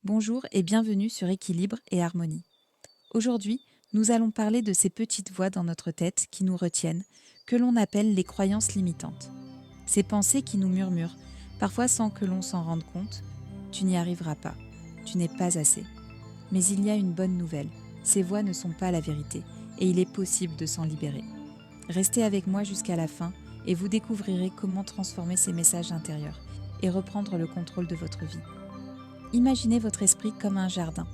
Bonjour et bienvenue sur Équilibre et Harmonie. Aujourd'hui, nous allons parler de ces petites voix dans notre tête qui nous retiennent, que l'on appelle les croyances limitantes. Ces pensées qui nous murmurent, parfois sans que l'on s'en rende compte: tu n'y arriveras pas, tu n'es pas assez. Mais il y a une bonne nouvelle, ces voix ne sont pas la vérité et il est possible de s'en libérer. Restez avec moi jusqu'à la fin et vous découvrirez comment transformer ces messages intérieurs et reprendre le contrôle de votre vie. Imaginez votre esprit comme un jardin.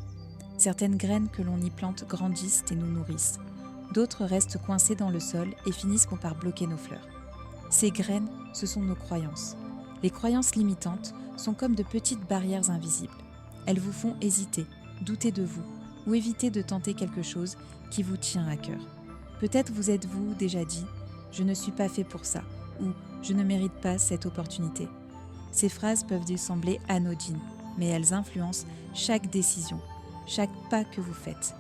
Certaines graines que l'on y plante grandissent et nous nourrissent. D'autres restent coincées dans le sol et finissent par bloquer nos fleurs. Ces graines, ce sont nos croyances. Les croyances limitantes sont comme de petites barrières invisibles. Elles vous font hésiter, douter de vous ou éviter de tenter quelque chose qui vous tient à cœur. Peut-être vous êtes-vous déjà dit « je ne suis pas fait pour ça » ou « je ne mérite pas cette opportunité ». Ces phrases peuvent sembler anodines, mais elles influencent chaque décision, chaque pas que vous faites.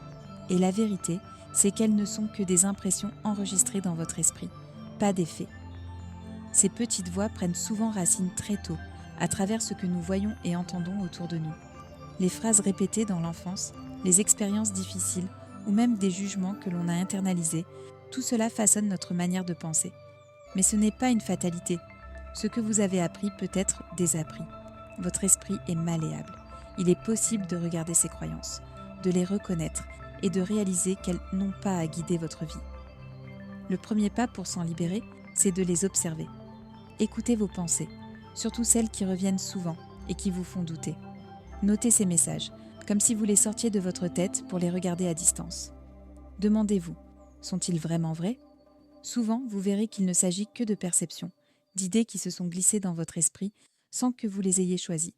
Et la vérité, c'est qu'elles ne sont que des impressions enregistrées dans votre esprit, pas des faits. Ces petites voix prennent souvent racine très tôt, à travers ce que nous voyons et entendons autour de nous. Les phrases répétées dans l'enfance, les expériences difficiles ou même des jugements que l'on a internalisés, tout cela façonne notre manière de penser. Mais ce n'est pas une fatalité. Ce que vous avez appris peut être désappris. Votre esprit est malléable. Il est possible de regarder ces croyances, de les reconnaître et de réaliser qu'elles n'ont pas à guider votre vie. Le premier pas pour s'en libérer, c'est de les observer. Écoutez vos pensées, surtout celles qui reviennent souvent et qui vous font douter. Notez ces messages, comme si vous les sortiez de votre tête pour les regarder à distance. Demandez-vous, sont-ils vraiment vrais ? Souvent, vous verrez qu'il ne s'agit que de perceptions, d'idées qui se sont glissées dans votre esprit sans que vous les ayez choisies.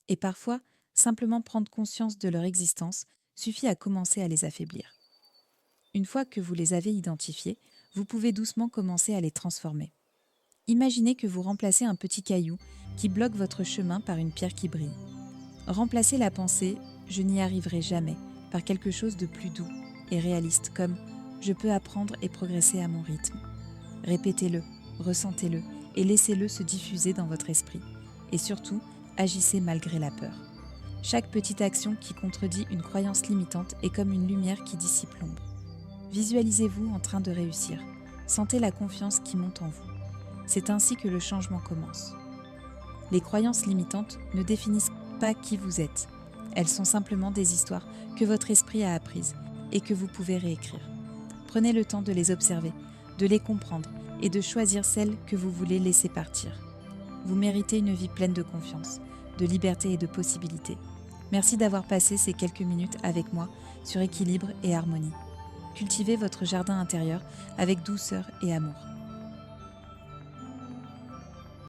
Et parfois, simplement prendre conscience de leur existence suffit à commencer à les affaiblir. Une fois que vous les avez identifiées, vous pouvez doucement commencer à les transformer. Imaginez que vous remplacez un petit caillou qui bloque votre chemin par une pierre qui brille. Remplacez la pensée « je n'y arriverai jamais » par quelque chose de plus doux et réaliste comme « je peux apprendre et progresser à mon rythme ». Répétez-le, ressentez-le et laissez-le se diffuser dans votre esprit. Et surtout, agissez malgré la peur. Chaque petite action qui contredit une croyance limitante est comme une lumière qui dissipe l'ombre. Visualisez-vous en train de réussir. Sentez la confiance qui monte en vous. C'est ainsi que le changement commence. Les croyances limitantes ne définissent pas qui vous êtes. Elles sont simplement des histoires que votre esprit a apprises et que vous pouvez réécrire. Prenez le temps de les observer, de les comprendre et de choisir celles que vous voulez laisser partir. Vous méritez une vie pleine de confiance, de liberté et de possibilités. Merci d'avoir passé ces quelques minutes avec moi sur Équilibre et Harmonie. Cultivez votre jardin intérieur avec douceur et amour.